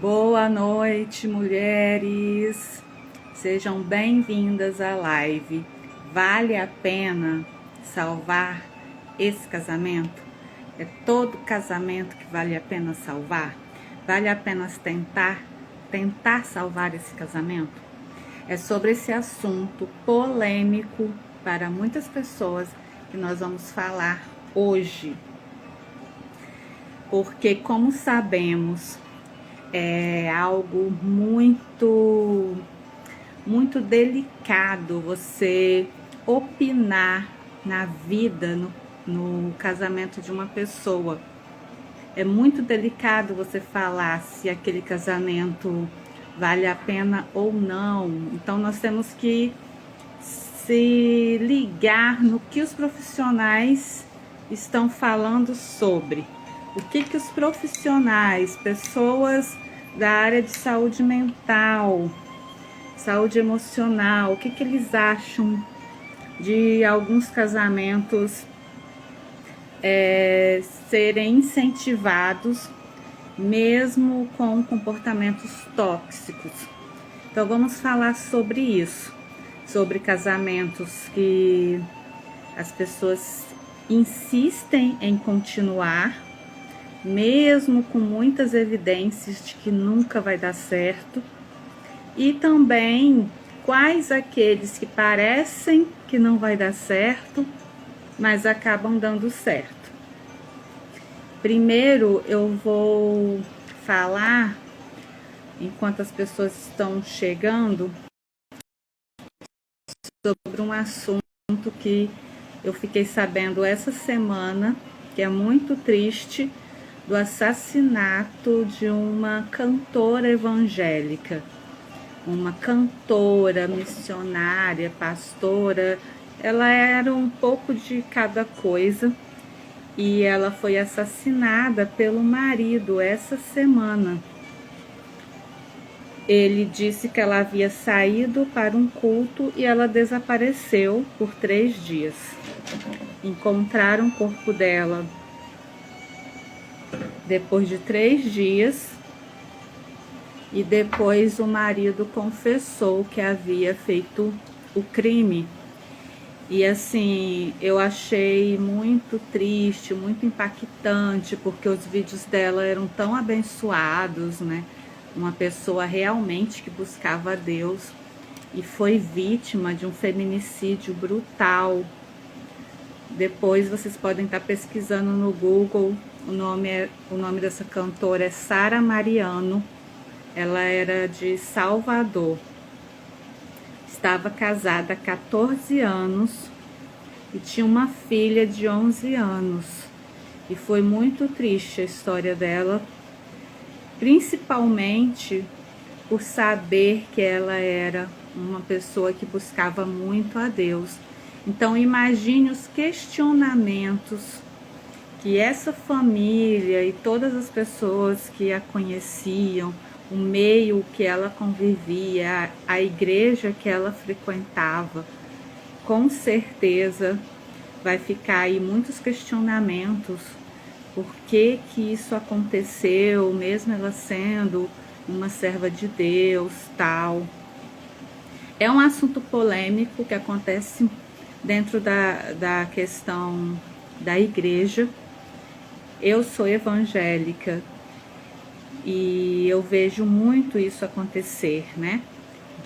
Boa noite, mulheres. Sejam bem-vindas à live. Vale a pena salvar esse casamento? É todo casamento que vale a pena salvar? Vale a pena tentar salvar esse casamento? É sobre esse assunto polêmico para muitas pessoas que nós vamos falar hoje. Porque, como sabemos, é algo muito delicado você opinar na vida, no casamento de uma pessoa. É muito delicado você falar se aquele casamento vale a pena ou não. Então nós temos que se ligar no que os profissionais estão falando sobre. O que os profissionais, pessoas da área de saúde mental, saúde emocional, o que eles acham de alguns casamentos serem incentivados mesmo com comportamentos tóxicos. Então vamos falar sobre isso, sobre casamentos que as pessoas insistem em continuar, mesmo com muitas evidências de que nunca vai dar certo, e também quais aqueles que parecem que não vai dar certo, mas acabam dando certo. Primeiro eu vou falar, enquanto as pessoas estão chegando, sobre um assunto que eu fiquei sabendo essa semana, que é muito triste, do assassinato de uma cantora evangélica, uma cantora, missionária, pastora. Ela era um pouco de cada coisa e ela foi assassinada pelo marido essa semana. Ele disse que ela havia saído para um culto e ela desapareceu por 3 dias. Encontraram o corpo dela depois de 3 dias e depois o marido confessou que havia feito o crime. E assim, eu achei muito triste, muito impactante, porque os vídeos dela eram tão abençoados, né? Uma pessoa realmente que buscava a Deus e foi vítima de um feminicídio brutal. Depois vocês podem estar pesquisando no Google, o nome dessa cantora é Sara Mariano. Ela era de Salvador. Estava casada há 14 anos e tinha uma filha de 11 anos. E foi muito triste a história dela, principalmente por saber que ela era uma pessoa que buscava muito a Deus. Então imagine os questionamentos que essa família e todas as pessoas que a conheciam, o meio que ela convivia, a igreja que ela frequentava, com certeza vai ficar aí muitos questionamentos. Por que isso aconteceu, mesmo ela sendo uma serva de Deus, tal. É um assunto polêmico que acontece dentro da questão da igreja. Eu sou evangélica e eu vejo muito isso acontecer, né?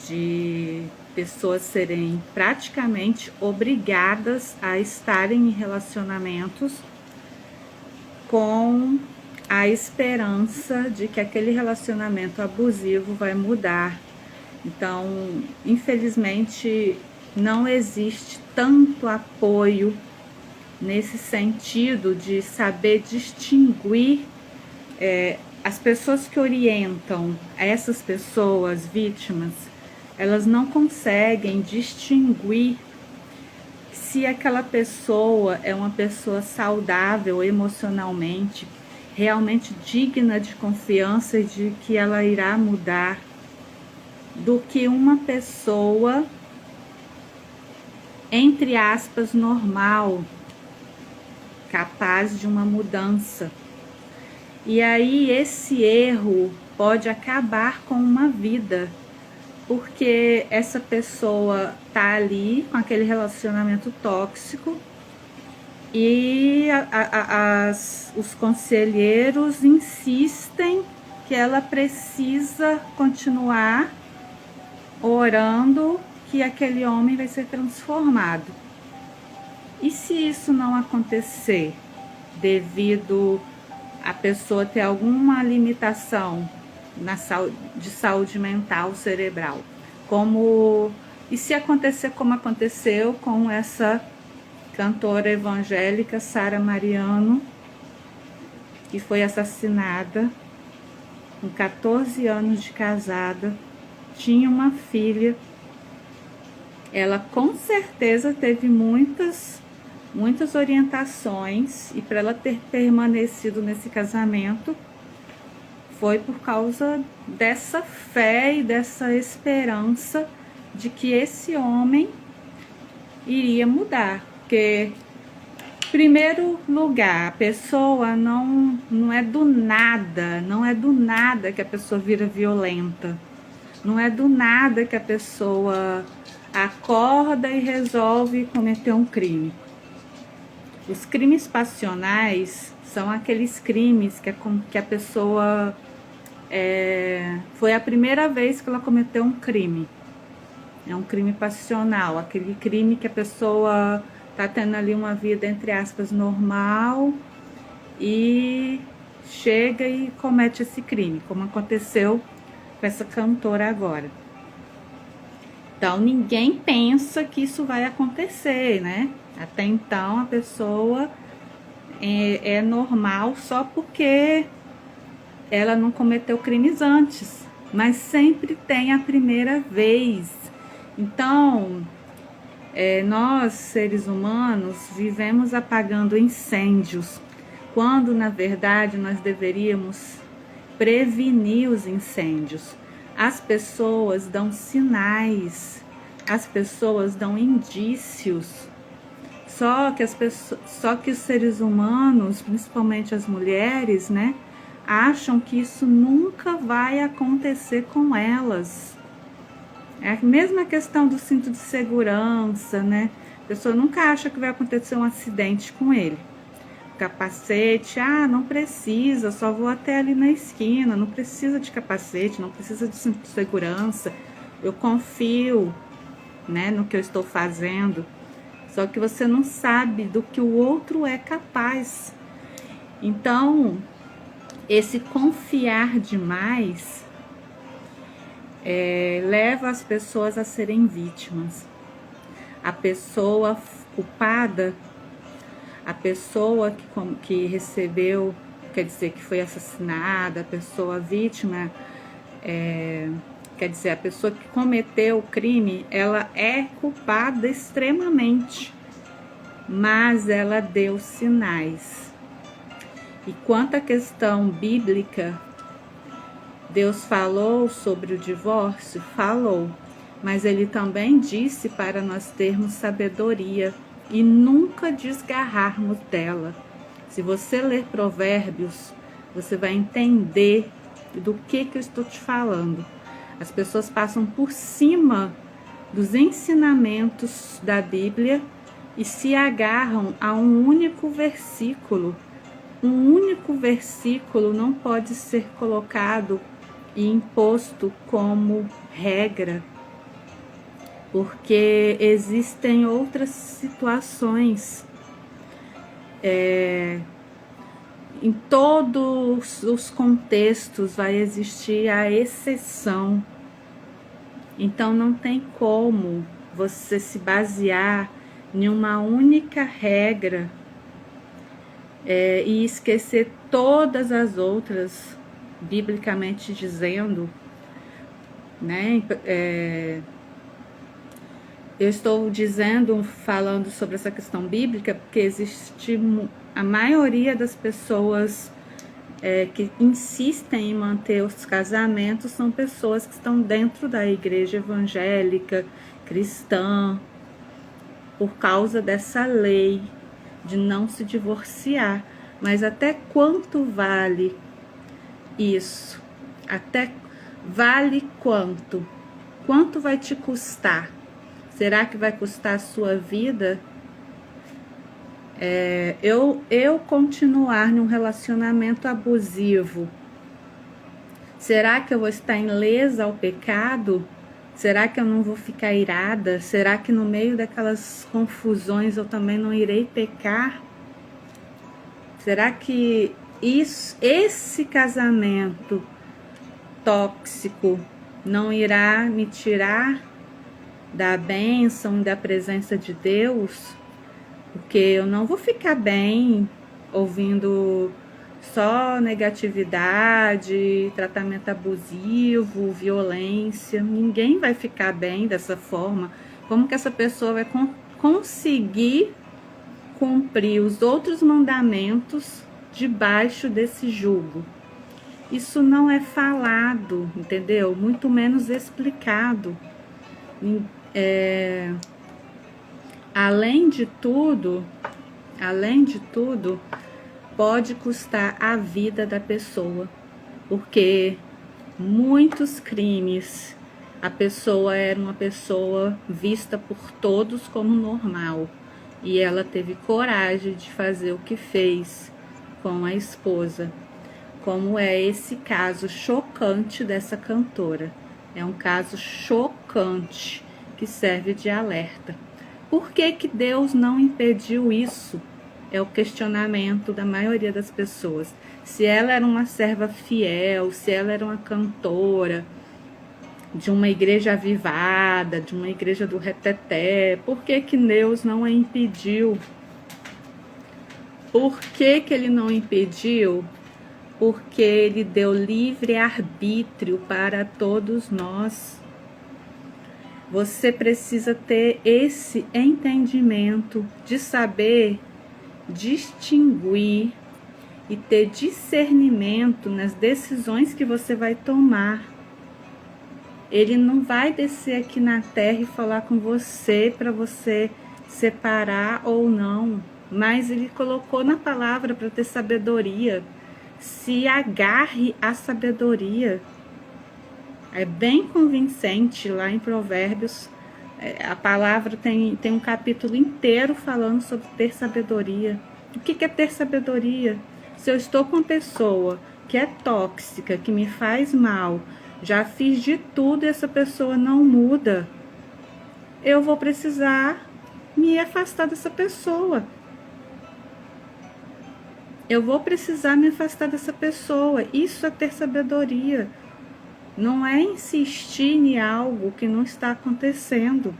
De pessoas serem praticamente obrigadas a estarem em relacionamentos com a esperança de que aquele relacionamento abusivo vai mudar. Então, infelizmente, não existe tanto apoio nesse sentido de saber distinguir as pessoas que orientam essas pessoas vítimas. Elas não conseguem distinguir se aquela pessoa é uma pessoa saudável emocionalmente, realmente digna de confiança e de que ela irá mudar, do que uma pessoa, entre aspas, normal, capaz de uma mudança. E aí esse erro pode acabar com uma vida, porque essa pessoa tá ali com aquele relacionamento tóxico e os conselheiros insistem que ela precisa continuar orando que aquele homem vai ser transformado. E se isso não acontecer, devido a pessoa ter alguma limitação de saúde mental cerebral, e se acontecer como aconteceu com essa cantora evangélica Sara Mariano, que foi assassinada com 14 anos de casada, tinha uma filha. Ela com certeza teve muitas orientações, e para ela ter permanecido nesse casamento foi por causa dessa fé e dessa esperança de que esse homem iria mudar. Porque, em primeiro lugar, a pessoa não é do nada que a pessoa vira violenta. Não é do nada que a pessoa acorda e resolve cometer um crime. Os crimes passionais são aqueles crimes que a pessoa foi a primeira vez que ela cometeu um crime. É um crime passional, aquele crime que a pessoa tá tendo ali uma vida, entre aspas, normal, e chega e comete esse crime, como aconteceu com essa cantora agora. Então, ninguém pensa que isso vai acontecer, né? Até então, a pessoa é normal só porque ela não cometeu crimes antes, mas sempre tem a primeira vez. Então, nós, seres humanos, vivemos apagando incêndios, quando, na verdade, nós deveríamos prevenir os incêndios. As pessoas dão sinais, as pessoas dão indícios, só que os seres humanos, principalmente as mulheres, né, acham que isso nunca vai acontecer com elas. É a mesma questão do cinto de segurança, né? A pessoa nunca acha que vai acontecer um acidente com ele. Capacete, não precisa, só vou até ali na esquina, não precisa de capacete, não precisa de cinto de segurança, eu confio, né, no que eu estou fazendo. Só que você não sabe do que o outro é capaz. Então, esse confiar demais leva as pessoas a serem vítimas. A pessoa culpada, a pessoa que recebeu, quer dizer, que foi assassinada, a pessoa vítima, quer dizer, a pessoa que cometeu o crime, ela é culpada extremamente, mas ela deu sinais. E quanto à questão bíblica, Deus falou sobre o divórcio? Falou, mas Ele também disse para nós termos sabedoria e nunca desgarrarmos dela. Se você ler Provérbios, você vai entender do que eu estou te falando. As pessoas passam por cima dos ensinamentos da Bíblia e se agarram a um único versículo. Um único versículo não pode ser colocado e imposto como regra, porque existem outras situações. Em todos os contextos vai existir a exceção. Então não tem como você se basear em uma única regra e esquecer todas as outras, biblicamente dizendo, né? Eu estou falando sobre essa questão bíblica, porque existe a maioria das pessoas que insistem em manter os casamentos são pessoas que estão dentro da igreja evangélica, cristã, por causa dessa lei de não se divorciar. Mas até quanto vale isso? Até vale quanto? Quanto vai te custar? Será que vai custar a sua vida? Eu continuar num relacionamento abusivo, será que eu vou estar ilesa ao pecado? Será que eu não vou ficar irada? Será que no meio daquelas confusões eu também não irei pecar? Será que esse casamento tóxico não irá me tirar da bênção e da presença de Deus? Porque eu não vou ficar bem ouvindo só negatividade, tratamento abusivo, violência. Ninguém vai ficar bem dessa forma. Como que essa pessoa vai conseguir cumprir os outros mandamentos debaixo desse jugo? Isso não é falado, entendeu? Muito menos explicado. Além de tudo, pode custar a vida da pessoa, porque muitos crimes, a pessoa era uma pessoa vista por todos como normal, e ela teve coragem de fazer o que fez com a esposa, como é esse caso chocante dessa cantora. É um caso chocante que serve de alerta. Por que que Deus não impediu isso? É o questionamento da maioria das pessoas. Se ela era uma serva fiel, se ela era uma cantora de uma igreja avivada, de uma igreja do reteté, por que que Deus não a impediu? Por que que ele não impediu? Porque ele deu livre arbítrio para todos nós. Você precisa ter esse entendimento de saber distinguir e ter discernimento nas decisões que você vai tomar. Ele não vai descer aqui na terra e falar com você para você separar ou não, mas ele colocou na palavra para ter sabedoria. Se agarre à sabedoria. É bem convincente lá em Provérbios. A palavra tem um capítulo inteiro falando sobre ter sabedoria. O que é ter sabedoria? Se eu estou com uma pessoa que é tóxica, que me faz mal, já fiz de tudo e essa pessoa não muda, eu vou precisar me afastar dessa pessoa. Eu vou precisar me afastar dessa pessoa. Isso é ter sabedoria. Não é insistir em algo que não está acontecendo.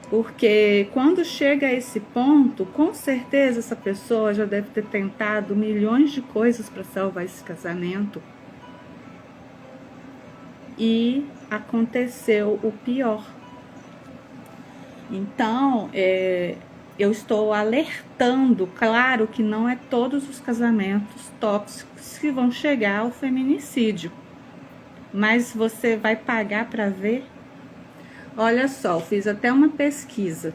Porque quando chega a esse ponto, com certeza essa pessoa já deve ter tentado milhões de coisas para salvar esse casamento. E aconteceu o pior. Então, eu estou alertando, claro que não é todos os casamentos tóxicos que vão chegar ao feminicídio, mas você vai pagar para ver? Olha só, eu fiz até uma pesquisa.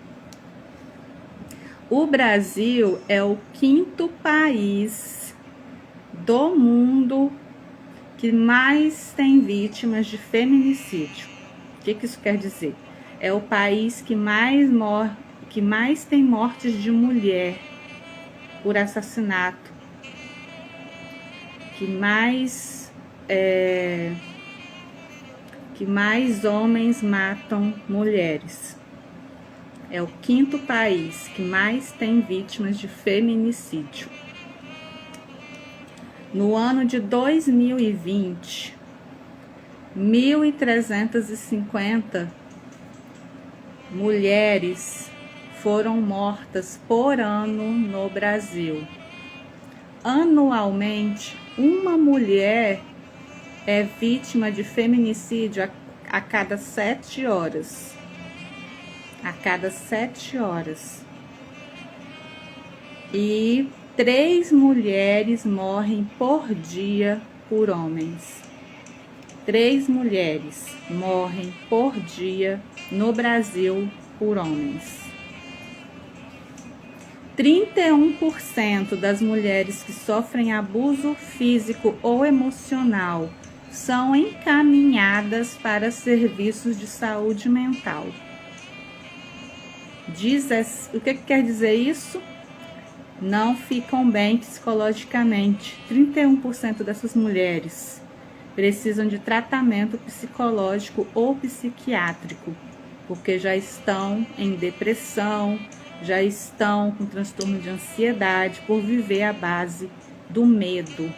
O Brasil é o 5º país do mundo que mais tem vítimas de feminicídio. O que isso quer dizer? É o país que mais tem mortes de mulher por assassinato, que mais homens matam mulheres. É o 5º país que mais tem vítimas de feminicídio. No ano de 2020, 1.350 mulheres foram mortas por ano no Brasil. Anualmente, uma mulher é vítima de feminicídio a cada 7 horas. A cada 7 horas. E 3 mulheres morrem por dia por homens. 3 mulheres morrem por dia no Brasil por homens. 31% das mulheres que sofrem abuso físico ou emocional são encaminhadas para serviços de saúde mental. O que quer dizer isso? Não ficam bem psicologicamente. 31% dessas mulheres precisam de tratamento psicológico ou psiquiátrico, porque já estão em depressão, já estão com transtorno de ansiedade por viver à base do medo.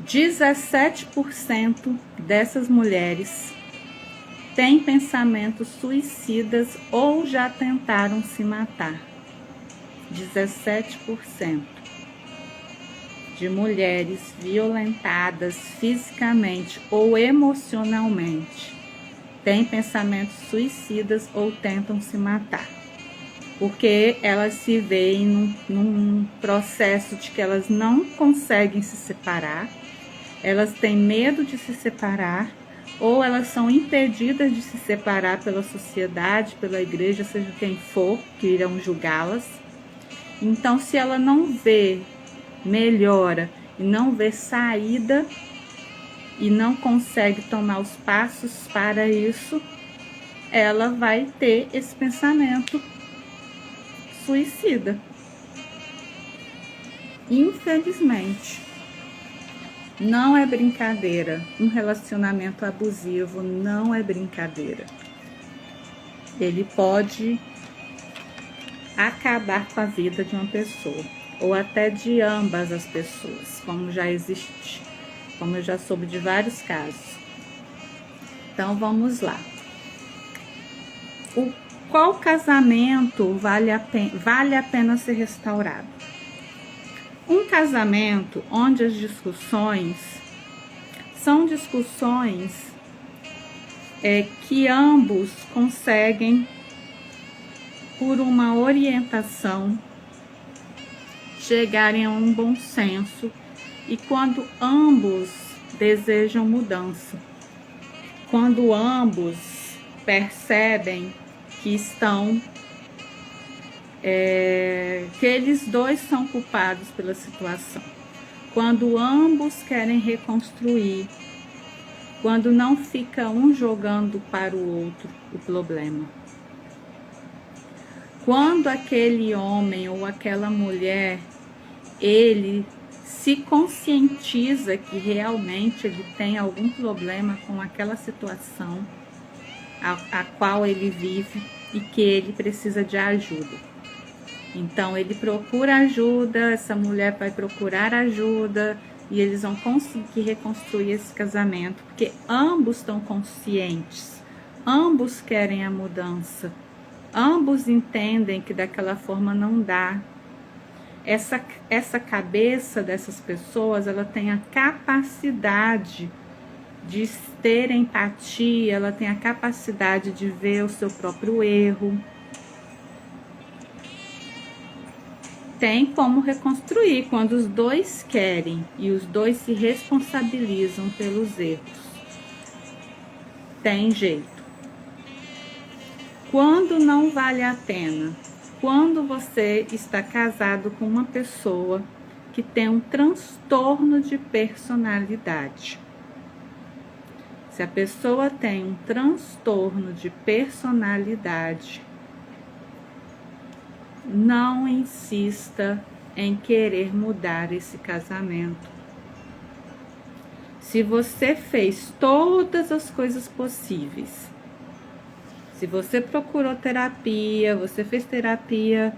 17% dessas mulheres têm pensamentos suicidas ou já tentaram se matar. 17% de mulheres violentadas fisicamente ou emocionalmente têm pensamentos suicidas ou tentam se matar, porque elas se veem num processo de que elas não conseguem se separar, elas têm medo de se separar, ou elas são impedidas de se separar pela sociedade, pela igreja, seja quem for, que irão julgá-las. Então, se ela não vê melhora e não vê saída e não consegue tomar os passos para isso, ela vai ter esse pensamento suicida. Infelizmente, não é brincadeira. Um relacionamento abusivo não é brincadeira. Ele pode acabar com a vida de uma pessoa, ou até de ambas as pessoas, como eu já soube de vários casos. Então vamos lá. Qual casamento vale a pena ser restaurado? Um casamento onde as discussões são discussões que ambos conseguem, por uma orientação, chegarem a um bom senso, e quando ambos desejam mudança, quando ambos percebem que estão que eles dois são culpados pela situação, quando ambos querem reconstruir, quando não fica um jogando para o outro o problema, quando aquele homem ou aquela mulher, ele se conscientiza que realmente ele tem algum problema com aquela situação a qual ele vive e que ele precisa de ajuda. Então ele procura ajuda, essa mulher vai procurar ajuda e eles vão conseguir reconstruir esse casamento, porque ambos estão conscientes, ambos querem a mudança, ambos entendem que daquela forma não dá. Essa cabeça dessas pessoas, ela tem a capacidade de ter empatia, ela tem a capacidade de ver o seu próprio erro. Tem como reconstruir quando os dois querem e os dois se responsabilizam pelos erros. Tem jeito. Quando não vale a pena? Quando você está casado com uma pessoa que tem um transtorno de personalidade. Se a pessoa tem um transtorno de personalidade, não insista em querer mudar esse casamento. Se você fez todas as coisas possíveis, se você procurou terapia, você fez terapia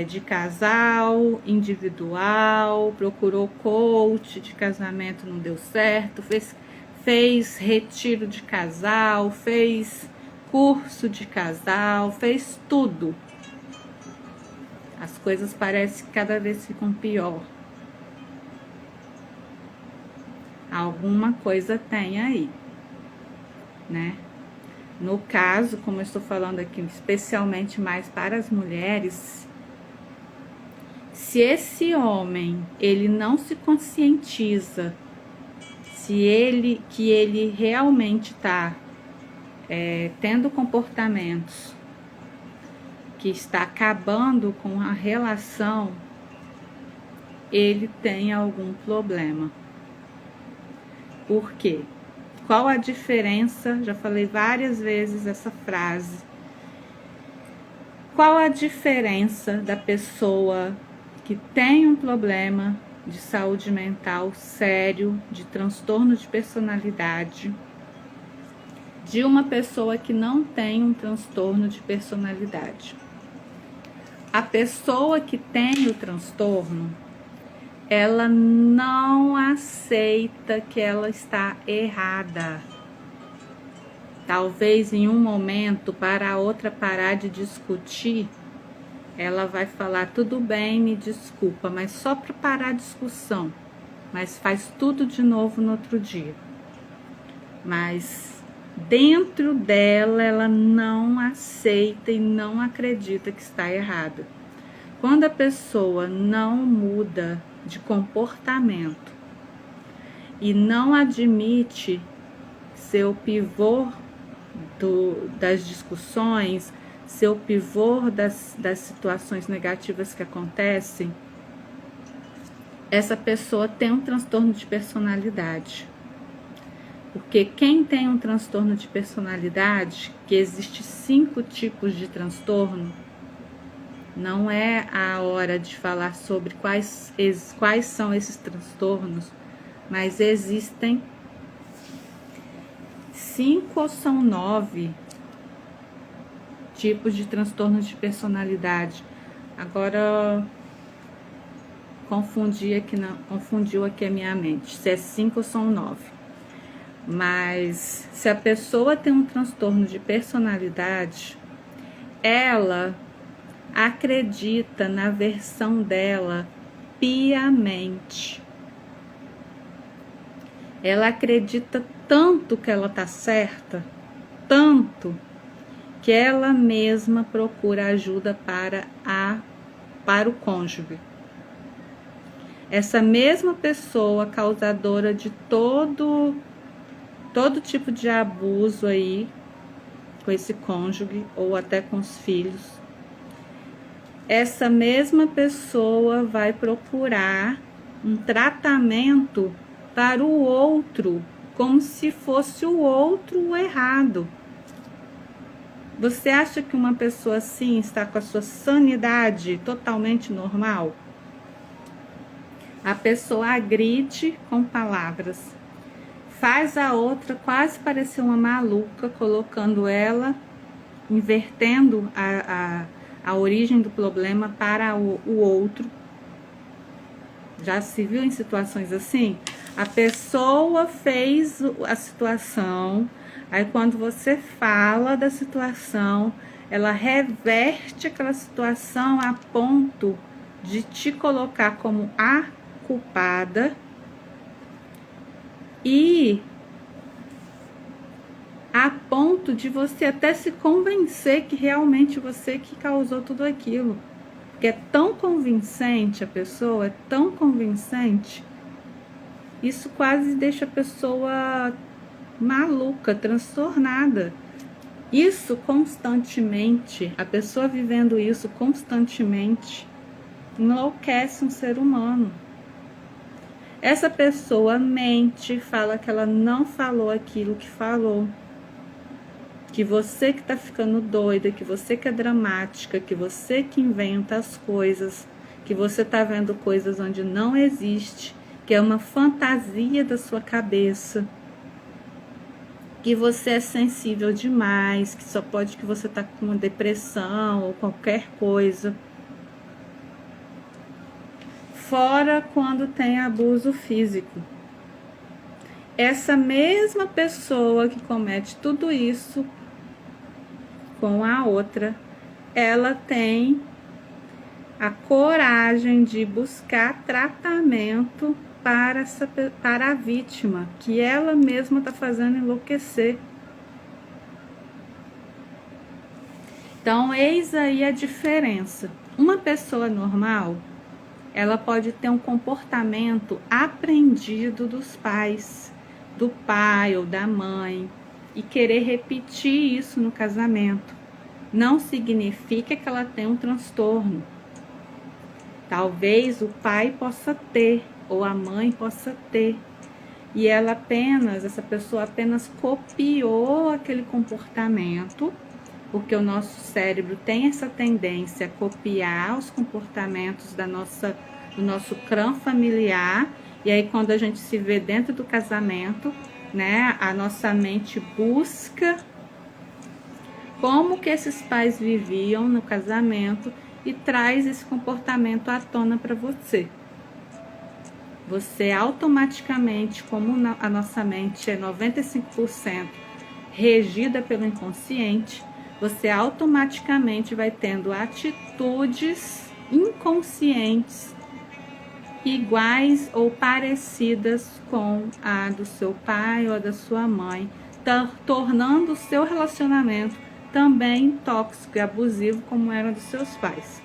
de casal, individual, procurou coach de casamento, não deu certo, fez retiro de casal, fez curso de casal, fez tudo. As coisas parecem que cada vez ficam pior. Alguma coisa tem aí, né? No caso, como eu estou falando aqui, especialmente mais para as mulheres, se esse homem, ele não se conscientiza, que ele realmente está tendo comportamentos que está acabando com a relação, ele tem algum problema. Por quê? Qual a diferença? Já falei várias vezes essa frase. Qual a diferença da pessoa que tem um problema de saúde mental sério, de transtorno de personalidade, de uma pessoa que não tem um transtorno de personalidade? A pessoa que tem o transtorno, ela não aceita que ela está errada. Talvez em um momento, para a outra parar de discutir, ela vai falar: tudo bem, me desculpa, mas só para parar a discussão, mas faz tudo de novo no outro dia. Mas dentro dela, ela não aceita e não acredita que está errada. Quando a pessoa não muda de comportamento e não admite ser o pivô das discussões, ser o pivô das situações negativas que acontecem, essa pessoa tem um transtorno de personalidade. Porque quem tem um transtorno de personalidade, que existe 5 tipos de transtorno, não é a hora de falar sobre quais são esses transtornos, mas existem 5 ou são 9 tipos de transtornos de personalidade. Agora confundiu aqui a minha mente, se é 5 ou são 9. Mas se a pessoa tem um transtorno de personalidade, ela acredita na versão dela piamente. Ela acredita tanto que ela está certa, tanto, que ela mesma procura ajuda para o cônjuge. Essa mesma pessoa causadora de todo tipo de abuso aí com esse cônjuge ou até com os filhos, essa mesma pessoa vai procurar um tratamento para o outro, como se fosse o outro o errado. Você acha que uma pessoa assim está com a sua sanidade totalmente normal? A pessoa agride com palavras, faz a outra quase parecer uma maluca, colocando ela, invertendo a origem do problema para o outro. Já se viu em situações assim? A pessoa fez a situação, aí quando você fala da situação, ela reverte aquela situação a ponto de te colocar como a culpada e a ponto de você até se convencer que realmente você que causou tudo aquilo. Porque é tão convincente a pessoa, é tão convincente, isso quase deixa a pessoa maluca, transtornada. Isso constantemente, a pessoa vivendo isso constantemente, enlouquece um ser humano. Essa pessoa mente, fala que ela não falou aquilo que falou, que você que tá ficando doida, que você que é dramática, que você que inventa as coisas, que você tá vendo coisas onde não existe, que é uma fantasia da sua cabeça, que você é sensível demais, que só pode que você tá com uma depressão ou qualquer coisa. Fora quando tem abuso físico. Essa mesma pessoa que comete tudo isso com a outra, ela tem a coragem de buscar tratamento para a vítima, que ela mesma está fazendo enlouquecer. Então, eis aí a diferença. Uma pessoa normal, ela pode ter um comportamento aprendido dos pais, do pai ou da mãe, e querer repetir isso no casamento. não significa que ela tem um transtorno. Talvez o pai possa ter, ou a mãe possa ter, e essa pessoa apenas copiou aquele comportamento, porque o nosso cérebro tem essa tendência a copiar os comportamentos do nosso clã familiar, e aí quando a gente se vê dentro do casamento, né, a nossa mente busca como que esses pais viviam no casamento e traz esse comportamento à tona para você. Você automaticamente, como a nossa mente é 95% regida pelo inconsciente, você automaticamente vai tendo atitudes inconscientes iguais ou parecidas com a do seu pai ou da sua mãe, tornando o seu relacionamento também tóxico e abusivo como era dos seus pais.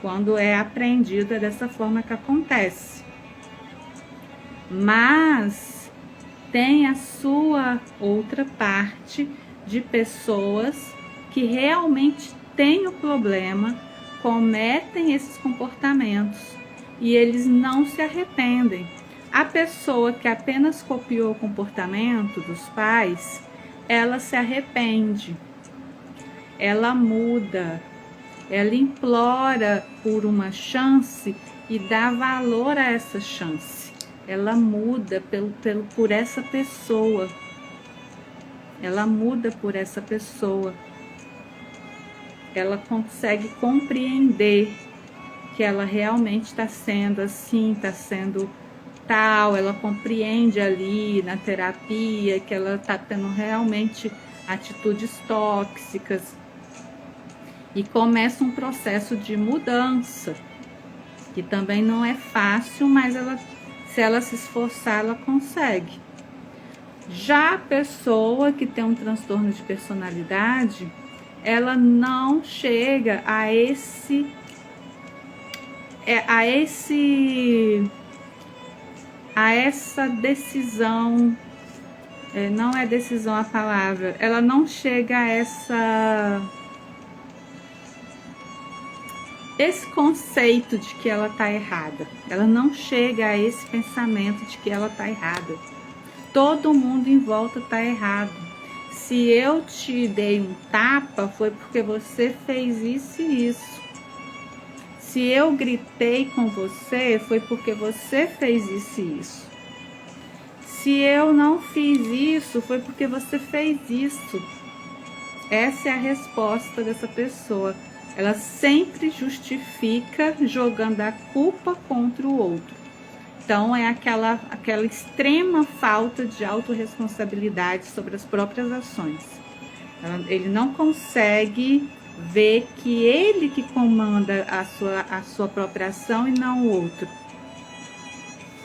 Quando é aprendido é dessa forma que acontece. Mas tem a sua outra parte de pessoas que realmente têm o problema, cometem esses comportamentos e eles não se arrependem. A pessoa que apenas copiou o comportamento dos pais, ela se arrepende, ela muda, ela implora por uma chance e dá valor a essa chance. Ela muda por essa pessoa. Ela muda por essa pessoa. Ela consegue compreender que ela realmente está sendo assim, está sendo tal. Ela compreende ali na terapia que ela está tendo realmente atitudes tóxicas. E começa um processo de mudança, que também não é fácil, mas se ela se esforçar, ela consegue. Já a pessoa que tem um transtorno de personalidade, ela não chega a essa decisão, não é decisão a palavra, ela não chega a esse conceito de que ela tá errada. Ela não chega a esse pensamento de que ela tá errada. Todo mundo em volta tá errado. Se eu te dei um tapa, foi porque você fez isso e isso. Se eu gritei com você, foi porque você fez isso e isso. Se eu não fiz isso, foi porque você fez isso. Essa é a resposta dessa pessoa. Ela sempre justifica jogando a culpa contra o outro. Então, é aquela extrema falta de autorresponsabilidade sobre as próprias ações. Ele não consegue ver que ele que comanda a sua própria ação e não o outro.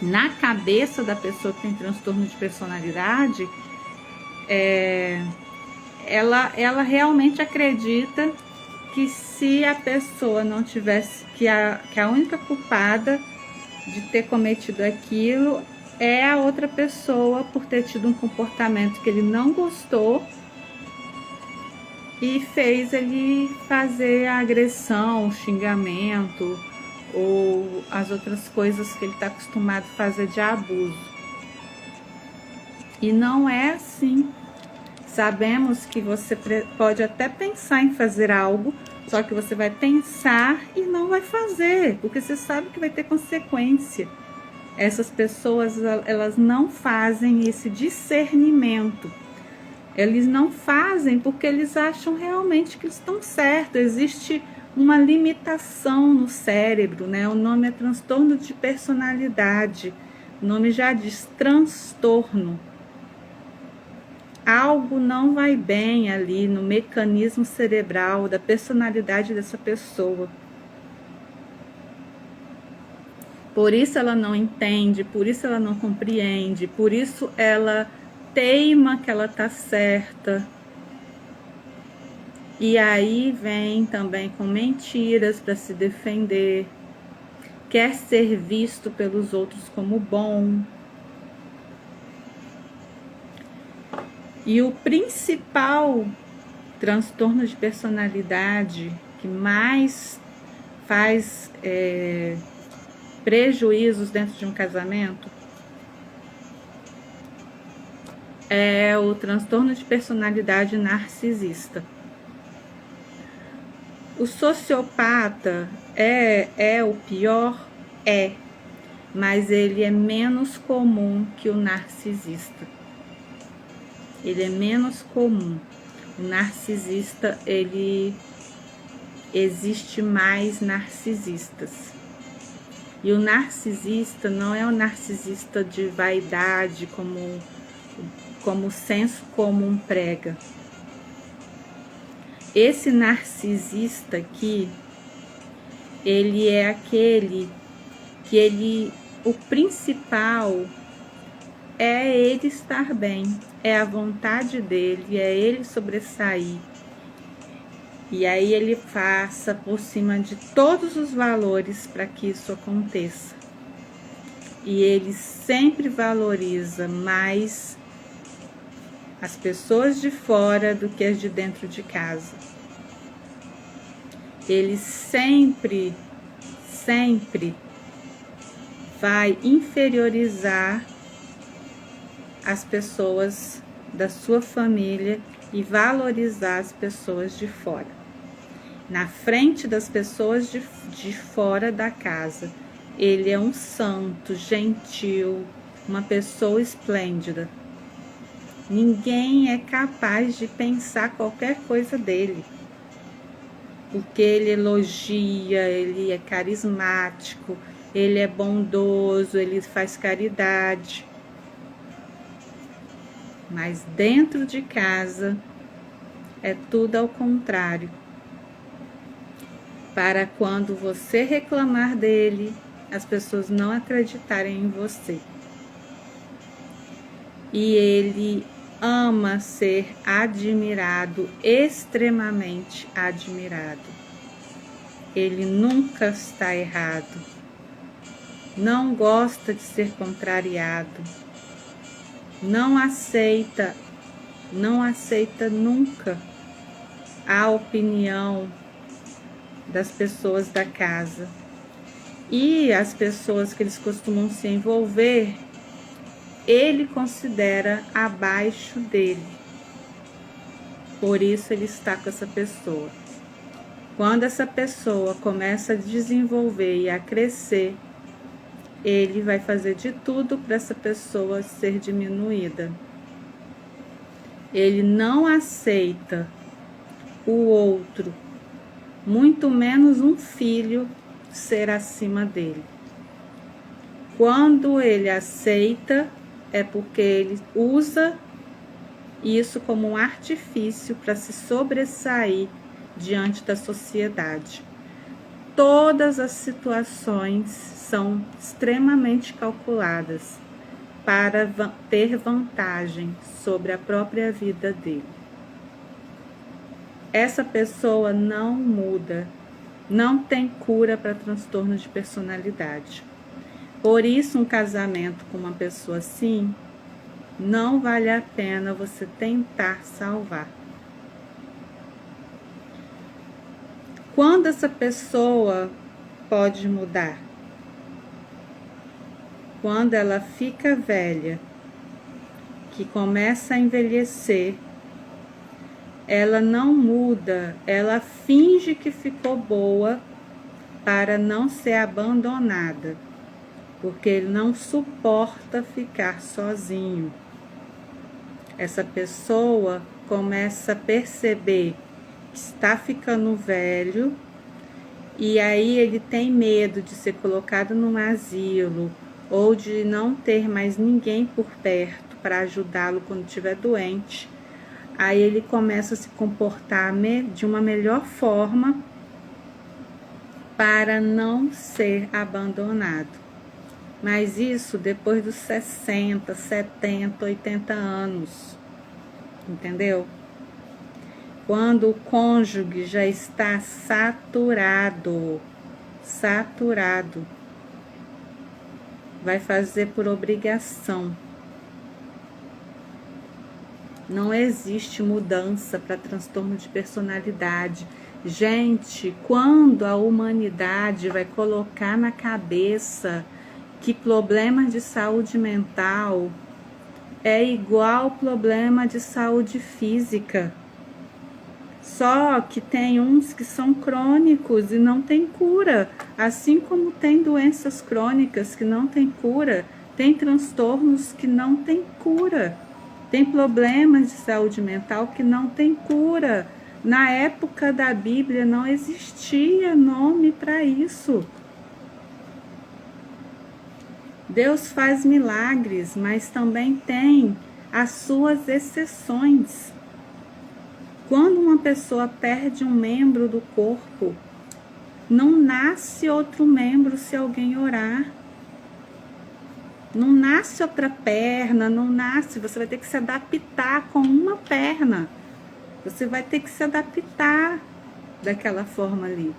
Na cabeça da pessoa que tem transtorno de personalidade, ela realmente acredita que se a pessoa não tivesse, que a única culpada de ter cometido aquilo é a outra pessoa por ter tido um comportamento que ele não gostou e fez ele fazer a agressão, o xingamento ou as outras coisas que ele está acostumado a fazer de abuso. E não é assim. Sabemos que você pode até pensar em fazer algo, só que você vai pensar e não vai fazer, porque você sabe que vai ter consequência. Essas pessoas, elas não fazem esse discernimento. Eles não fazem porque eles acham realmente que estão certos. Existe uma limitação no cérebro, né? O nome é transtorno de personalidade. O nome já diz transtorno. Algo não vai bem ali no mecanismo cerebral da personalidade dessa pessoa. Por isso ela não entende, por isso ela não compreende, por isso ela teima que ela tá certa. E aí vem também com mentiras para se defender, quer ser visto pelos outros como bom. E o principal transtorno de personalidade que mais faz prejuízos dentro de um casamento é o transtorno de personalidade narcisista. O sociopata é o pior? É, mas ele é menos comum que o narcisista. Ele é menos comum. O narcisista, ele existe mais narcisistas. E o narcisista não é o narcisista de vaidade, como o senso comum prega. Esse narcisista aqui, ele é aquele que o principal é ele estar bem, é a vontade dele, é ele sobressair. E aí ele passa por cima de todos os valores para que isso aconteça. E ele sempre valoriza mais as pessoas de fora do que as de dentro de casa. Ele sempre vai inferiorizar as pessoas da sua família e valorizar as pessoas de fora. Na frente das pessoas de fora da casa, ele é um santo, gentil, uma pessoa esplêndida. Ninguém é capaz de pensar qualquer coisa dele, porque ele elogia, ele é carismático, ele é bondoso, ele faz caridade. Mas dentro de casa é tudo ao contrário. Para quando você reclamar dele, as pessoas não acreditarem em você. E ele ama ser admirado, extremamente admirado. Ele nunca está errado. Não gosta de ser contrariado. Não aceita nunca a opinião das pessoas da casa. E as pessoas que eles costumam se envolver, ele considera abaixo dele. Por isso ele está com essa pessoa. Quando essa pessoa começa a desenvolver e a crescer, ele vai fazer de tudo para essa pessoa ser diminuída. Ele não aceita o outro, muito menos um filho, ser acima dele. Quando ele aceita, é porque ele usa isso como um artifício para se sobressair diante da sociedade. Todas as situações são extremamente calculadas para ter vantagem sobre a própria vida dele. Essa pessoa não muda, não tem cura para transtorno de personalidade. Por isso, um casamento com uma pessoa assim, não vale a pena você tentar salvar. Quando essa pessoa pode mudar? Quando ela fica velha, que começa a envelhecer, ela não muda, ela finge que ficou boa para não ser abandonada, porque ele não suporta ficar sozinho. Essa pessoa começa a perceber que está ficando velho e aí ele tem medo de ser colocado num asilo ou de não ter mais ninguém por perto para ajudá-lo quando estiver doente. Aí ele começa a se comportar de uma melhor forma para não ser abandonado. Mas isso depois dos 60, 70, 80 anos, entendeu? Quando o cônjuge já está saturado, vai fazer por obrigação. Não existe mudança para transtorno de personalidade. Gente, quando a humanidade vai colocar na cabeça que problema de saúde mental é igual problema de saúde física, só que tem uns que são crônicos e não tem cura, assim como tem doenças crônicas que não tem cura, tem transtornos que não tem cura, tem problemas de saúde mental que não tem cura. Na época da Bíblia não existia nome para isso. Deus faz milagres, mas também tem as suas exceções. Quando uma pessoa perde um membro do corpo, não nasce outro membro se alguém orar. Não nasce outra perna, não nasce. Você vai ter que se adaptar com uma perna. Você vai ter que se adaptar daquela forma ali.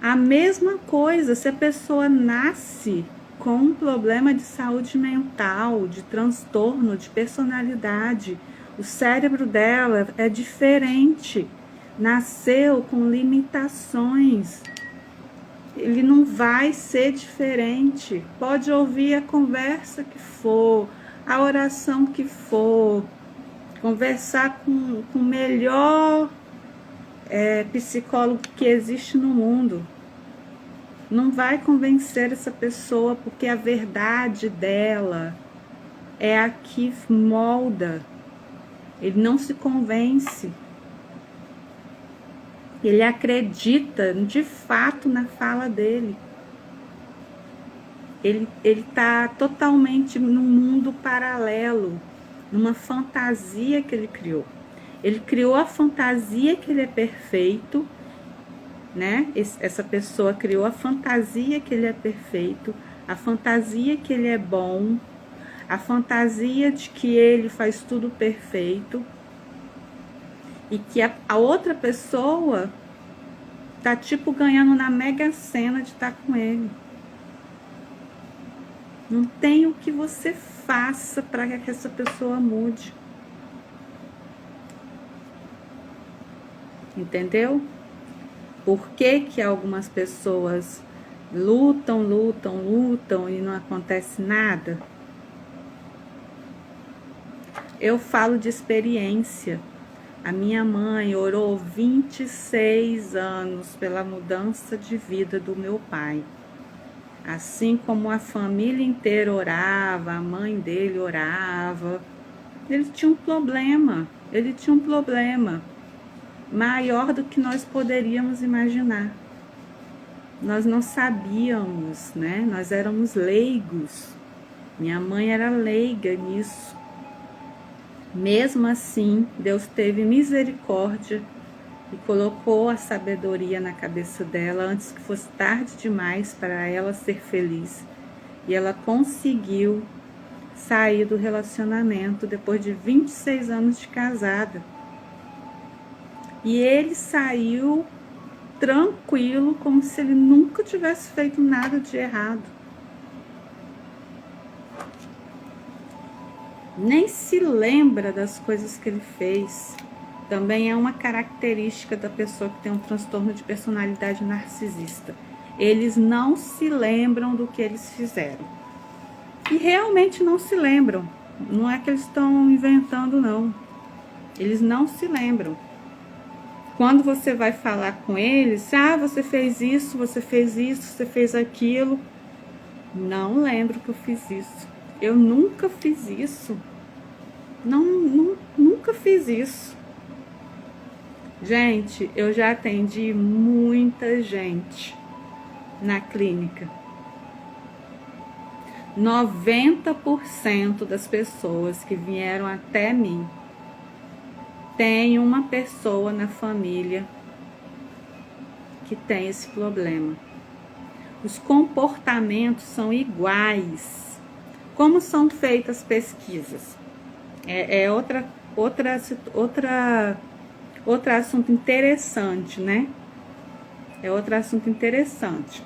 A mesma coisa, se a pessoa nasce com um problema de saúde mental, de transtorno, de personalidade, o cérebro dela é diferente, nasceu com limitações, ele não vai ser diferente. Pode ouvir a conversa que for, a oração que for, conversar com o melhor psicólogo que existe no mundo. Não vai convencer essa pessoa, porque a verdade dela é a que molda. Ele não se convence. Ele acredita de fato na fala dele. Ele está totalmente num mundo paralelo, numa fantasia que ele criou. Ele criou a fantasia que ele é perfeito, né? Essa pessoa criou a fantasia que ele é perfeito, a fantasia que ele é bom, a fantasia de que ele faz tudo perfeito, e que a outra pessoa tá tipo ganhando na Mega Sena de estar com ele. Não tem o que você faça para que essa pessoa mude. Entendeu? Por que que algumas pessoas lutam e não acontece nada? Eu falo de experiência. A minha mãe orou 26 anos pela mudança de vida do meu pai. Assim como a família inteira orava, a mãe dele orava. Ele tinha um problema maior do que nós poderíamos imaginar. Nós não sabíamos, né? Nós éramos leigos. Minha mãe era leiga nisso. Mesmo assim, Deus teve misericórdia e colocou a sabedoria na cabeça dela antes que fosse tarde demais para ela ser feliz. E ela conseguiu sair do relacionamento depois de 26 anos de casada. E ele saiu tranquilo, como se ele nunca tivesse feito nada de errado. Nem se lembra das coisas que ele fez. Também é uma característica da pessoa que tem um transtorno de personalidade narcisista. Eles não se lembram do que eles fizeram. E realmente não se lembram. Não é que eles estão inventando, não. Eles não se lembram. Quando você vai falar com eles, você fez isso, você fez aquilo. Não lembro que eu fiz isso. Eu nunca fiz isso. Nunca fiz isso. Gente, eu já atendi muita gente na clínica. 90% das pessoas que vieram até mim tem uma pessoa na família que tem esse problema. Os comportamentos são iguais. Como são feitas pesquisas? Outro assunto interessante, né? É outro assunto interessante.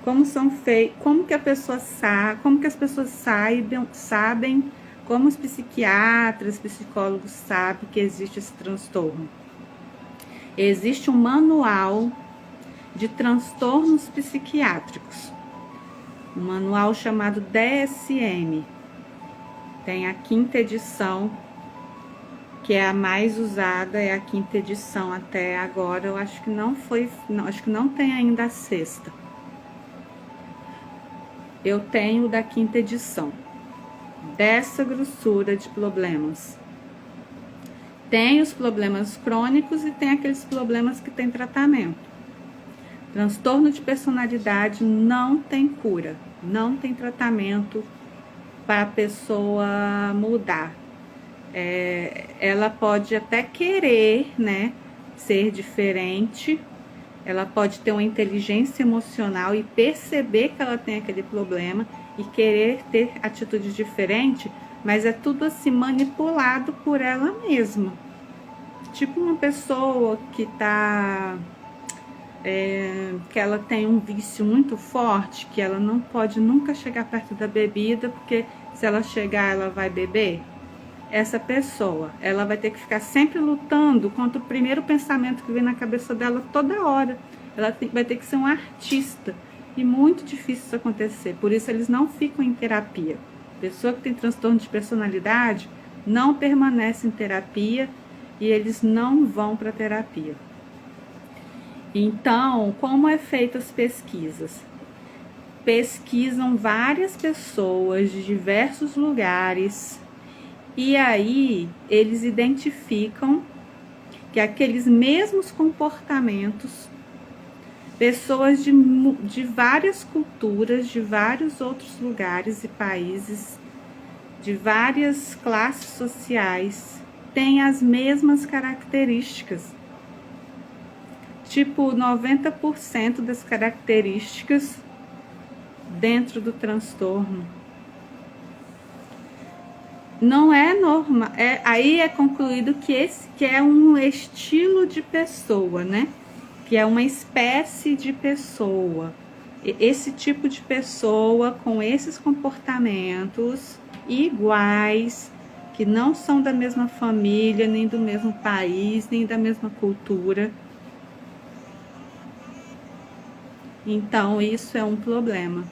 Como que as pessoas sabem Como os psiquiatras, psicólogos sabem que existe esse transtorno? Existe um manual de transtornos psiquiátricos, um manual chamado DSM. Tem a 5ª edição, que é a mais usada, é a 5ª edição até agora. Eu acho que acho que não tem ainda a 6ª. Eu tenho da 5ª edição, dessa grossura de problemas. Tem os problemas crônicos e tem aqueles problemas que tem tratamento. Transtorno de personalidade não tem cura, não tem tratamento para a pessoa mudar. Ela pode até querer, né, ser diferente, ela pode ter uma inteligência emocional e perceber que ela tem aquele problema e querer ter atitudes diferentes, mas é tudo assim manipulado por ela mesma. Tipo uma pessoa que que ela tem um vício muito forte, que ela não pode nunca chegar perto da bebida, porque se ela chegar ela vai beber. Essa pessoa, ela vai ter que ficar sempre lutando contra o primeiro pensamento que vem na cabeça dela toda hora. Ela vai ter que ser um artista. E muito difícil isso acontecer. Por isso eles não ficam em terapia. Pessoa que tem transtorno de personalidade não permanece em terapia e eles não vão para terapia. Então, como é feita as pesquisas? Pesquisam várias pessoas de diversos lugares e aí eles identificam que aqueles mesmos comportamentos, pessoas de várias culturas, de vários outros lugares e países, de várias classes sociais, têm as mesmas características. Tipo, 90% das características dentro do transtorno. Não é normal. Aí é concluído que esse que é um estilo de pessoa, né? Que é uma espécie de pessoa. Esse tipo de pessoa com esses comportamentos iguais, que não são da mesma família, nem do mesmo país, nem da mesma cultura. Então, isso é um problema.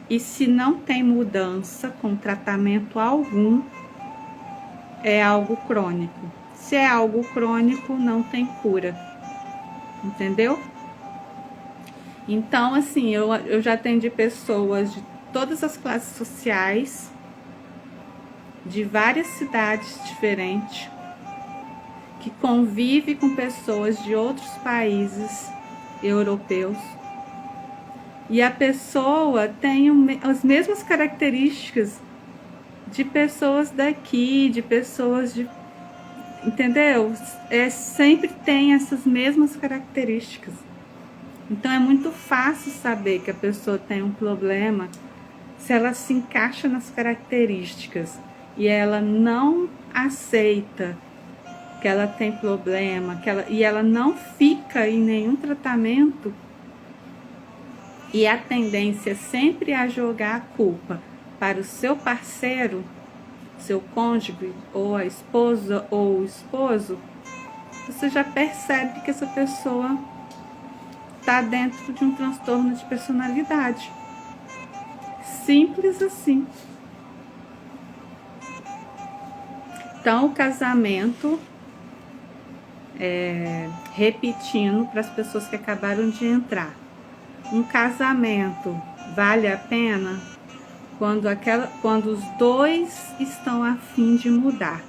E se não tem mudança com tratamento algum, é algo crônico. Se é algo crônico, não tem cura. Entendeu? Então, assim, eu já atendi pessoas de todas as classes sociais, de várias cidades diferentes, que convive com pessoas de outros países europeus. E a pessoa tem as mesmas características de pessoas daqui, de pessoas de... Entendeu? Sempre tem essas mesmas características. Então é muito fácil saber que a pessoa tem um problema se ela se encaixa nas características e ela não aceita que ela tem problema, e ela não fica em nenhum tratamento. E a tendência é sempre a jogar a culpa para o seu parceiro, seu cônjuge, ou a esposa, ou o esposo. Você já percebe que essa pessoa está dentro de um transtorno de personalidade. Simples assim. Então, o casamento, repetindo para as pessoas que acabaram de entrar, um casamento vale a pena quando os dois estão a fim de mudar,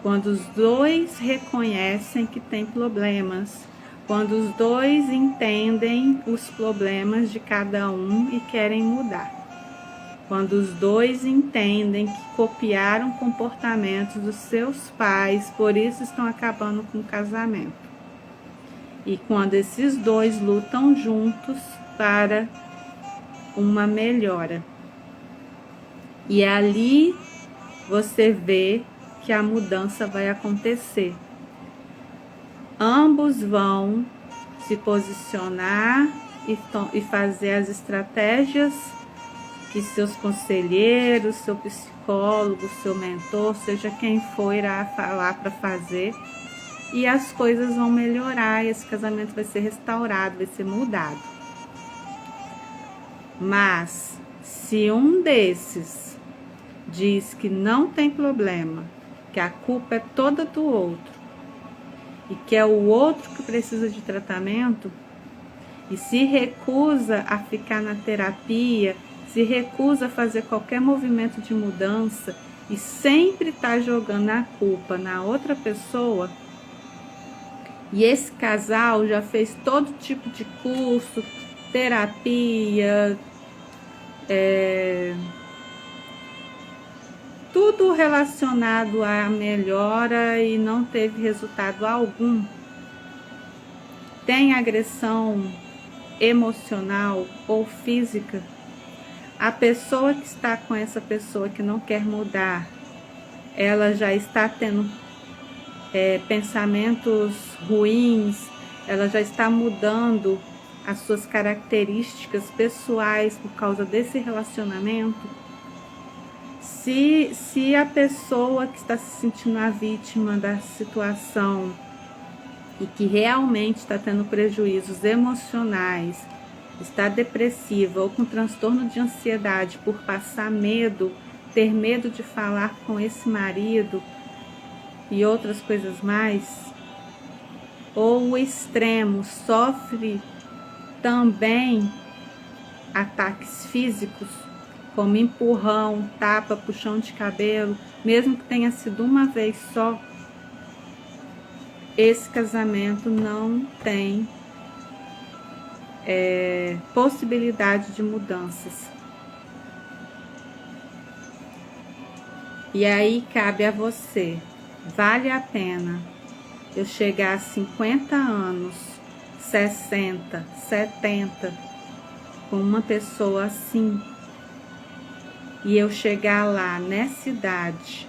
quando os dois reconhecem que tem problemas, quando os dois entendem os problemas de cada um e querem mudar, quando os dois entendem que copiaram comportamentos dos seus pais, por isso estão acabando com o casamento, e quando esses dois lutam juntos para uma melhora. E ali você vê que a mudança vai acontecer. Ambos vão se posicionar e fazer as estratégias que seus conselheiros, seu psicólogo, seu mentor, seja quem for, irá falar para fazer, e as coisas vão melhorar, e esse casamento vai ser restaurado, vai ser mudado. Mas se um desses diz que não tem problema, que a culpa é toda do outro e que é o outro que precisa de tratamento, e se recusa a ficar na terapia, se recusa a fazer qualquer movimento de mudança e sempre está jogando a culpa na outra pessoa, e esse casal já fez todo tipo de curso, terapia, tudo relacionado à melhora e não teve resultado algum, tem agressão emocional ou física, a pessoa que está com essa pessoa que não quer mudar, ela já está tendo pensamentos ruins, ela já está mudando as suas características pessoais por causa desse relacionamento. Se a pessoa que está se sentindo a vítima da situação e que realmente está tendo prejuízos emocionais, está depressiva ou com transtorno de ansiedade por passar medo, ter medo de falar com esse marido e outras coisas mais, ou o extremo sofre também ataques físicos, como empurrão, tapa, puxão de cabelo, mesmo que tenha sido uma vez só, esse casamento não tem possibilidade de mudanças. E aí cabe a você, vale a pena eu chegar a 50 anos, 60, 70, com uma pessoa assim, e eu chegar lá nessa idade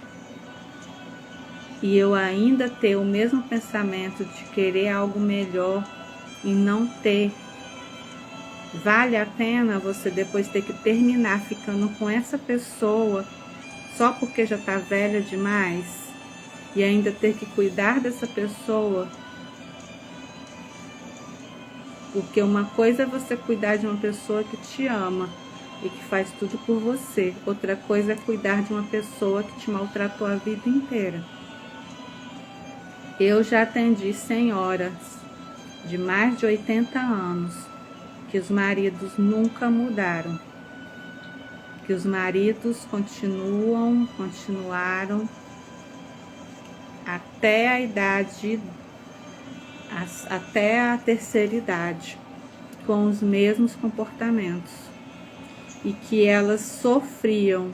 e eu ainda ter o mesmo pensamento de querer algo melhor e não ter? Vale a pena você depois ter que terminar ficando com essa pessoa só porque já está velha demais e ainda ter que cuidar dessa pessoa? Porque uma coisa é você cuidar de uma pessoa que te ama e que faz tudo por você, outra coisa é cuidar de uma pessoa que te maltratou a vida inteira. Eu já atendi senhoras de mais de 80 anos que os maridos nunca mudaram, que os maridos continuaram até a idade, até a terceira idade, com os mesmos comportamentos, e que elas sofriam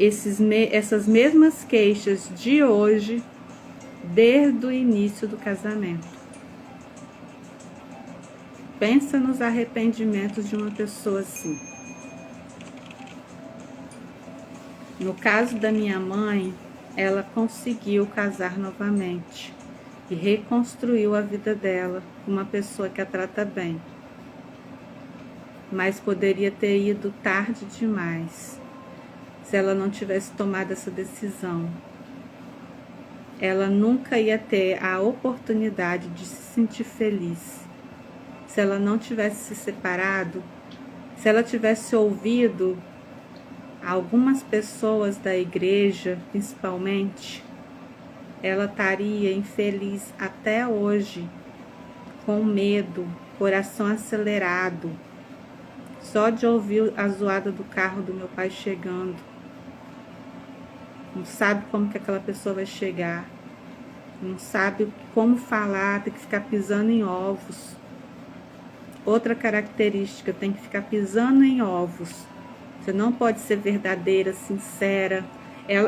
essas mesmas queixas de hoje, desde o início do casamento. Pensa nos arrependimentos de uma pessoa assim. No caso da minha mãe, ela conseguiu casar novamente e reconstruiu a vida dela com uma pessoa que a trata bem. Mas poderia ter ido tarde demais se ela não tivesse tomado essa decisão. Ela nunca ia ter a oportunidade de se sentir feliz se ela não tivesse se separado, se ela tivesse ouvido algumas pessoas da igreja, principalmente. Ela estaria infeliz até hoje, com medo, coração acelerado, só de ouvir a zoada do carro do meu pai chegando. Não sabe como que aquela pessoa vai chegar, não sabe como falar, tem que ficar pisando em ovos. Outra característica, tem que ficar pisando em ovos. Você não pode ser verdadeira, sincera.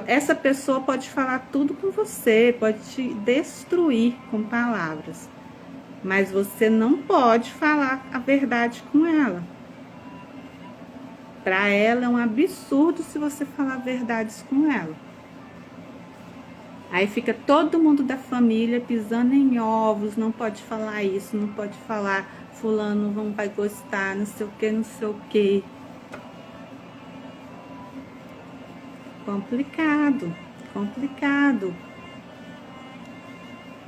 Essa pessoa pode falar tudo com você, pode te destruir com palavras, mas você não pode falar a verdade com ela. Para ela é um absurdo se você falar verdades com ela. Aí fica todo mundo da família pisando em ovos, não pode falar isso, não pode falar, fulano não vai gostar, não sei o que, não sei o que. Complicado, complicado.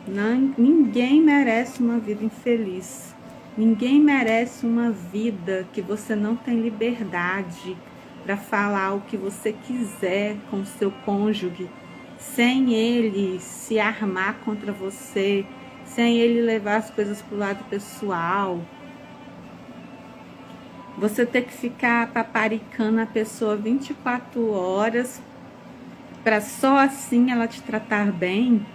Não, ninguém merece uma vida infeliz. Ninguém merece uma vida que você não tem liberdade para falar o que você quiser com o seu cônjuge, sem ele se armar contra você, sem ele levar as coisas para o lado pessoal. Você ter que ficar paparicando a pessoa 24 horas para só assim ela te tratar bem.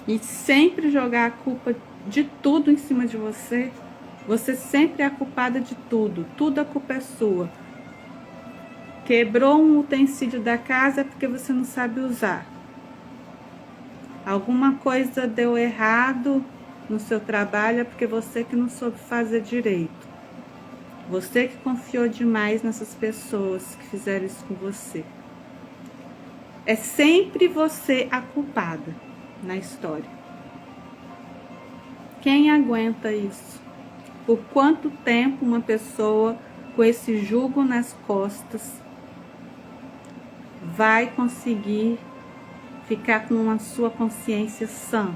E sempre jogar a culpa de tudo em cima de você. Você sempre é a culpada de tudo. Tudo a culpa é sua. Quebrou um utensílio da casa porque você não sabe usar. Alguma coisa deu errado no seu trabalho é porque você que não soube fazer direito. Você que confiou demais nessas pessoas que fizeram isso com você. É sempre você a culpada na história. Quem aguenta isso? Por quanto tempo uma pessoa com esse jugo nas costas vai conseguir ficar com a sua consciência sã?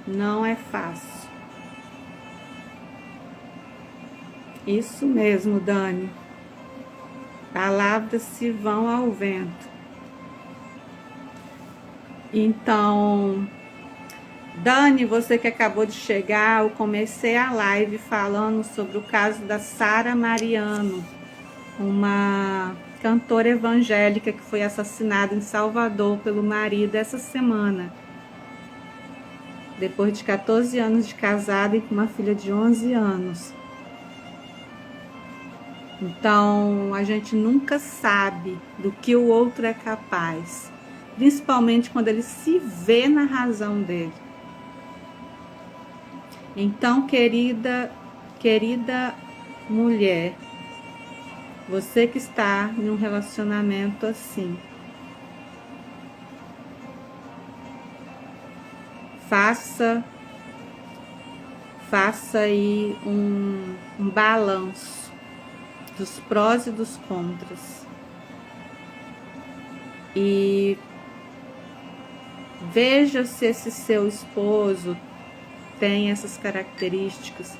Não é fácil. Isso mesmo, Dani. Palavras se vão ao vento. Então, Dani, você que acabou de chegar, eu comecei a live falando sobre o caso da Sara Mariano, uma cantora evangélica que foi assassinada em Salvador pelo marido essa semana. Depois de 14 anos de casada e com uma filha de 11 anos. Então, a gente nunca sabe do que o outro é capaz. Principalmente quando ele se vê na razão dele. Então, querida mulher, você que está em um relacionamento assim, faça aí um balanço dos prós e dos contras. E veja se esse seu esposo tem essas características.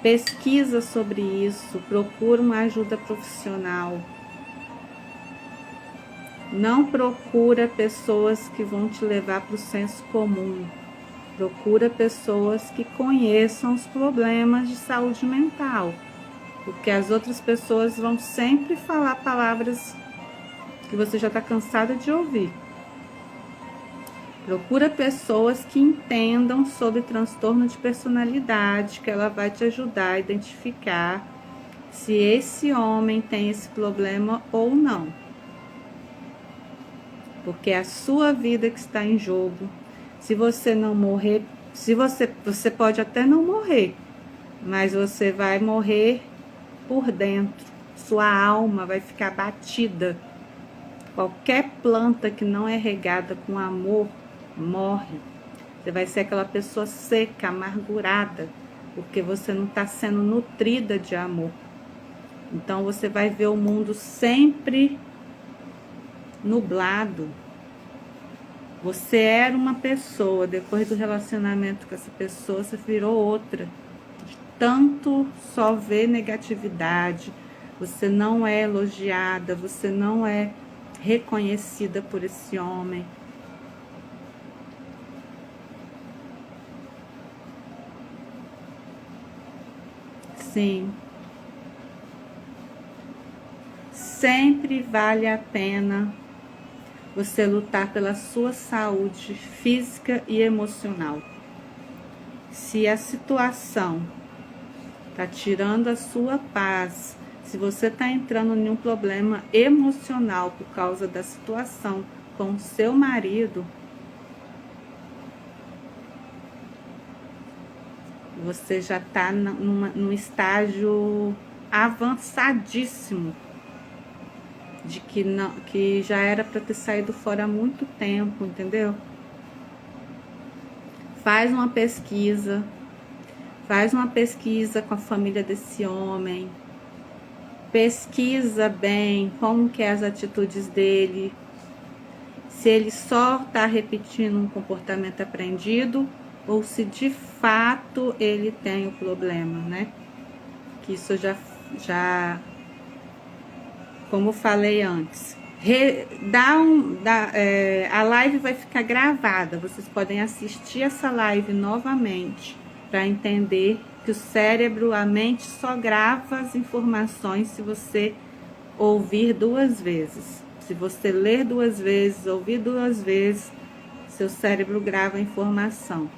Pesquisa sobre isso, procura uma ajuda profissional. Não procura pessoas que vão te levar para o senso comum. Procura pessoas que conheçam os problemas de saúde mental. Porque as outras pessoas vão sempre falar palavras que você já está cansada de ouvir. Procura pessoas que entendam sobre transtorno de personalidade, que ela vai te ajudar a identificar se esse homem tem esse problema ou não. Porque é a sua vida que está em jogo. Se você não morrer, você pode até não morrer, mas você vai morrer por dentro. Sua alma vai ficar batida. Qualquer planta que não é regada com amor morre. Você vai ser aquela pessoa seca, amargurada, porque você não está sendo nutrida de amor. Então você vai ver o mundo sempre nublado. Você era uma pessoa, depois do relacionamento com essa pessoa, você virou outra. De tanto só ver negatividade, você não é elogiada, você não é reconhecida por esse homem. Sim. Sempre vale a pena você lutar pela sua saúde física e emocional. Se a situação está tirando a sua paz, se você está entrando em um problema emocional por causa da situação com o seu marido, você já está num estágio avançadíssimo de que já era para ter saído fora há muito tempo, entendeu? Faz uma pesquisa com a família desse homem, pesquisa bem como que é as atitudes dele, se ele só está repetindo um comportamento aprendido ou se de fato ele tem o problema, né? Que isso como falei antes, a live vai ficar gravada. Vocês podem assistir essa live novamente para entender que o cérebro, a mente só grava as informações se você ouvir 2 vezes. Se você ler 2 vezes, ouvir 2 vezes, seu cérebro grava a informação.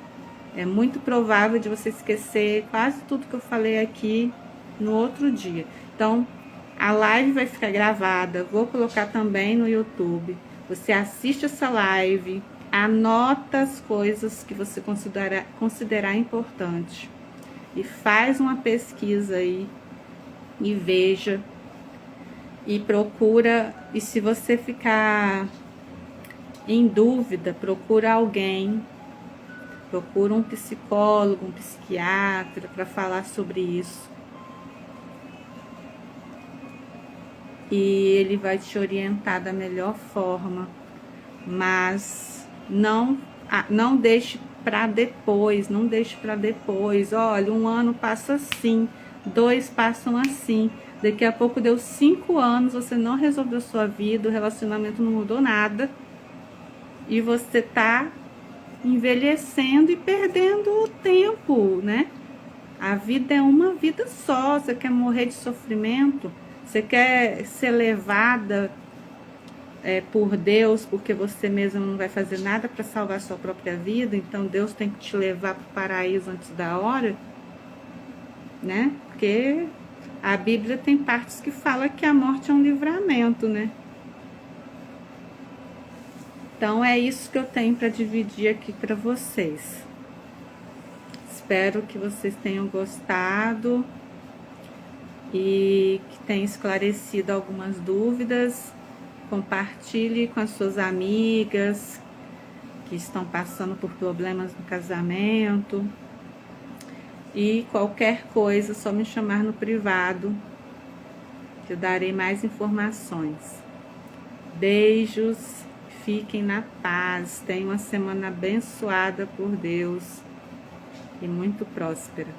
É muito provável de você esquecer quase tudo que eu falei aqui no outro dia. Então, a live vai ficar gravada, vou colocar também no YouTube. Você assiste essa live, anota as coisas que você considerar importante e faz uma pesquisa aí e veja e procura. E se você ficar em dúvida, procura alguém, procura um psicólogo, um psiquiatra para falar sobre isso. E ele vai te orientar da melhor forma, mas não deixe para depois, não deixe para depois. Olha, 1 ano passa assim, 2 passam assim, daqui a pouco deu 5 anos, você não resolveu sua vida, o relacionamento não mudou nada, e você tá envelhecendo e perdendo o tempo, né? A vida é uma vida só. Você quer morrer de sofrimento? Você quer ser levada por Deus porque você mesmo não vai fazer nada para salvar sua própria vida? Então Deus tem que te levar para o paraíso antes da hora, né? Porque a Bíblia tem partes que fala que a morte é um livramento, né? Então é isso que eu tenho para dividir aqui para vocês. Espero que vocês tenham gostado e que tenha esclarecido algumas dúvidas. Compartilhe com as suas amigas que estão passando por problemas no casamento. E qualquer coisa, é só me chamar no privado, que eu darei mais informações. Beijos, fiquem na paz, tenham uma semana abençoada por Deus e muito próspera.